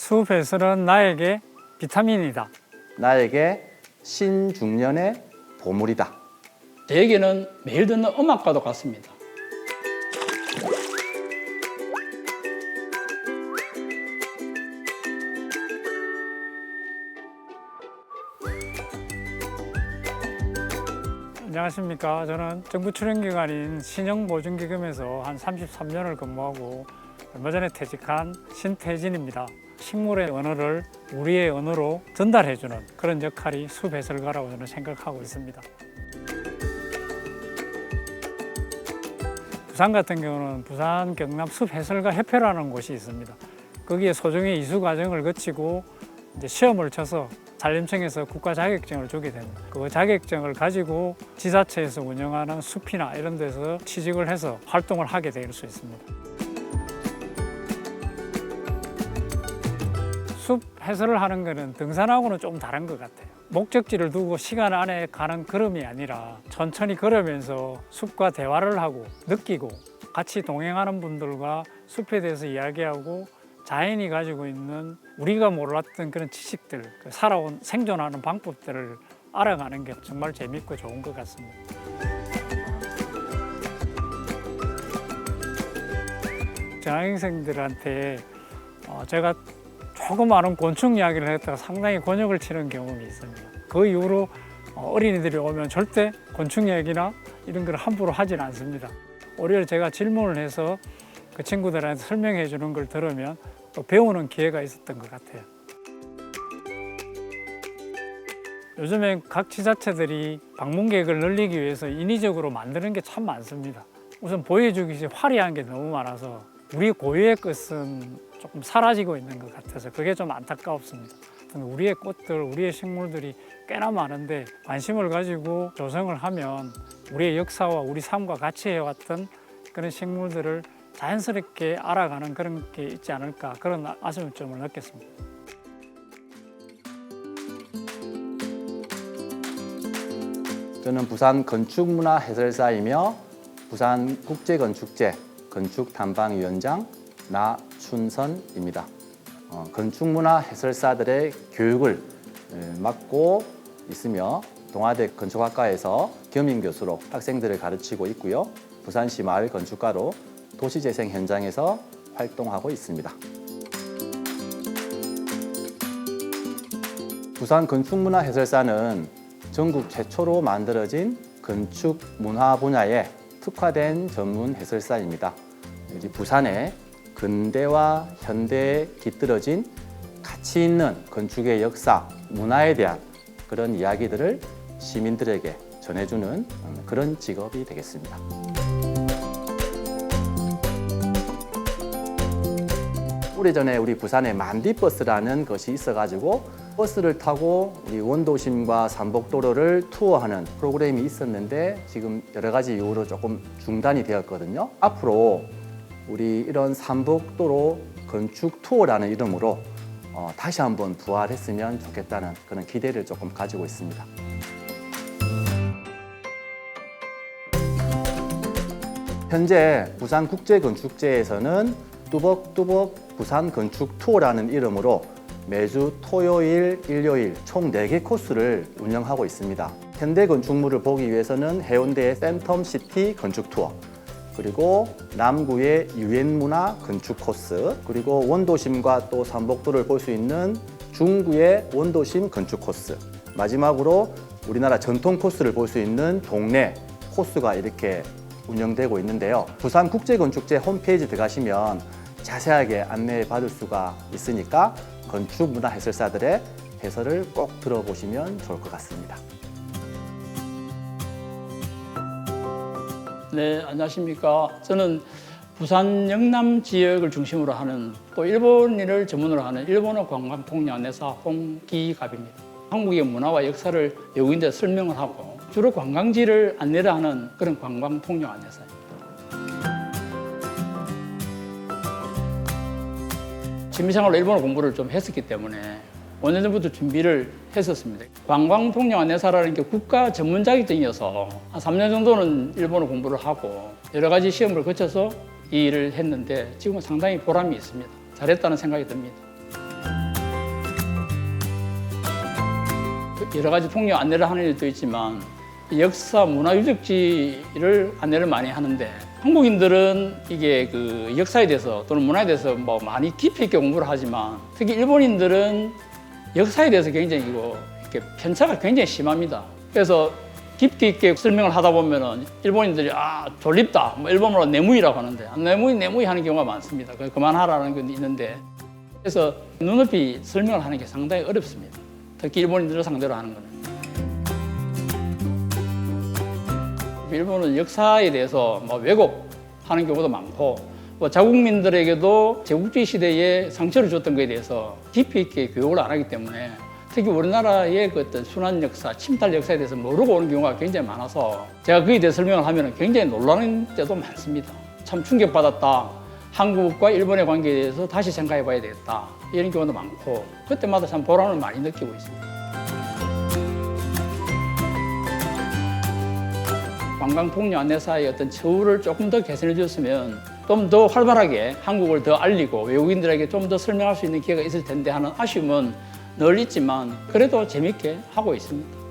숲에서는 나에게 비타민이다. 나에게 신중년의 보물이다. 저에게는 매일 듣는 음악과도 같습니다. 안녕하십니까. 저는 정부 출연기관인 신영보증기금에서 한 33년을 근무하고 얼마 전에 퇴직한 신태진입니다. 식물의 언어를 우리의 언어로 전달해주는 그런 역할이 숲해설가라고 저는 생각하고 있습니다. 부산 같은 경우는 부산 경남 숲해설가 협회라는 곳이 있습니다. 거기에 소정의 이수 과정을 거치고 이제 시험을 쳐서 산림청에서 국가 자격증을 주게 됩니다. 그 자격증을 가지고 지자체에서 운영하는 숲이나 이런 데서 취직을 해서 활동을 하게 될 수 있습니다. 숲 해설을 하는 것은 등산하고는 좀 다른 것 같아요. 목적지를 두고 시간 안에 가는 걸음이 아니라 천천히 걸으면서 숲과 대화를 하고 느끼고 같이 동행하는 분들과 숲에 대해서 이야기하고 자연이 가지고 있는 우리가 몰랐던 그런 지식들, 살아온 생존하는 방법들을 알아가는 게 정말 재밌고 좋은 것 같습니다. 저학생들한테 제가 조금 아는 곤충 이야기를 했다가 상당히 곤욕을 치는 경험이 있습니다. 그 이후로 어린이들이 오면 절대 곤충 이야기나 이런 걸 함부로 하진 않습니다. 오히려 제가 질문을 해서 그 친구들한테 설명해 주는 걸 들으면 또 배우는 기회가 있었던 것 같아요. 요즘엔 각 지자체들이 방문 계획을 늘리기 위해서 인위적으로 만드는 게 참 많습니다. 우선 보여주기 화려한 게 너무 많아서 우리 고유의 것은 조금 사라지고 있는 것 같아서 그게 좀 안타깝습니다. 우리의 꽃들, 우리의 식물들이 꽤나 많은데 관심을 가지고 조성을 하면 우리의 역사와 우리 삶과 같이 해왔던 그런 식물들을 자연스럽게 알아가는 그런 게 있지 않을까, 그런 아쉬움을 느꼈습니다. 저는 부산 건축문화 해설사이며 부산 국제건축제 건축탐방위원장 나춘선입니다. 건축문화 해설사들의 교육을 맡고 있으며 동아대 건축학과에서 겸임교수로 학생들을 가르치고 있고요. 부산시 마을 건축가로 도시재생 현장에서 활동하고 있습니다. 부산 건축문화 해설사는 전국 최초로 만들어진 건축 문화 분야에 특화된 전문 해설사입니다. 부산의 근대와 현대에 깃들어진 가치 있는 건축의 역사, 문화에 대한 그런 이야기들을 시민들에게 전해주는 그런 직업이 되겠습니다. 오래전에 우리 부산에 만디버스라는 것이 있어가지고 버스를 타고 우리 원도심과 삼복도로를 투어하는 프로그램이 있었는데 지금 여러 가지 이유로 조금 중단이 되었거든요. 앞으로 우리 이런 삼복도로 건축 투어라는 이름으로 다시 한번 부활했으면 좋겠다는 그런 기대를 조금 가지고 있습니다. 현재 부산국제건축제에서는 뚜벅뚜벅 부산건축 투어라는 이름으로 매주 토요일, 일요일 총 4개 코스를 운영하고 있습니다. 현대 건축물을 보기 위해서는 해운대의 팬텀시티 건축 투어, 그리고 남구의 유엔문화 건축 코스, 그리고 원도심과 또 삼복도를 볼 수 있는 중구의 원도심 건축 코스, 마지막으로 우리나라 전통 코스를 볼 수 있는 동네 코스가 이렇게 운영되고 있는데요. 부산국제건축제 홈페이지 들어가시면 자세하게 안내해 받을 수가 있으니까 건축문화 해설사들의 해설을 꼭 들어보시면 좋을 것 같습니다. 네, 안녕하십니까. 저는 부산 영남 지역을 중심으로 하는 또 일본인을 전문으로 하는 일본어 관광 통역 안내사 홍기갑입니다. 한국의 문화와 역사를 외국인들에 설명을 하고 주로 관광지를 안내를 하는 그런 관광 통역 안내사입니다. 취미생활로 일본어 공부를 좀 했었기 때문에 5년 전부터 준비를 했었습니다. 관광 통역 안내사라는 게 국가 전문 자격증이어서 한 3년 정도는 일본어 공부를 하고 여러 가지 시험을 거쳐서 이 일을 했는데 지금은 상당히 보람이 있습니다. 잘했다는 생각이 듭니다. 여러 가지 통역 안내를 하는 일도 있지만 역사 문화 유적지를 안내를 많이 하는데 한국인들은 이게 그 역사에 대해서 또는 문화에 대해서 뭐 많이 깊이 있게 공부를 하지만 특히 일본인들은 역사에 대해서 굉장히 이렇게 편차가 굉장히 심합니다. 그래서 깊이 있게 설명을 하다 보면은 일본인들이 졸립다, 뭐 일본어로 내무이라고 하는데 내무이 하는 경우가 많습니다. 그만하라는 건 있는데 그래서 눈높이 설명을 하는 게 상당히 어렵습니다. 특히 일본인들을 상대로 하는 거는. 일본은 역사에 대해서 뭐 왜곡하는 경우도 많고 뭐 자국민들에게도 제국주의 시대에 상처를 줬던 것에 대해서 깊이 있게 교육을 안 하기 때문에 특히 우리나라의 그 어떤 순환 역사, 침탈 역사에 대해서 모르고 오는 경우가 굉장히 많아서 제가 그에 대해 설명을 하면 굉장히 놀라는 때도 많습니다. 참 충격받았다. 한국과 일본의 관계에 대해서 다시 생각해 봐야 되겠다. 이런 경우도 많고 그때마다 참 보람을 많이 느끼고 있습니다. 관광폭력 안내사의 어떤 처우를 조금 더 개선해 줬으면 좀 더 활발하게 한국을 더 알리고 외국인들에게 좀 더 설명할 수 있는 기회가 있을 텐데 하는 아쉬움은 늘 있지만 그래도 재밌게 하고 있습니다.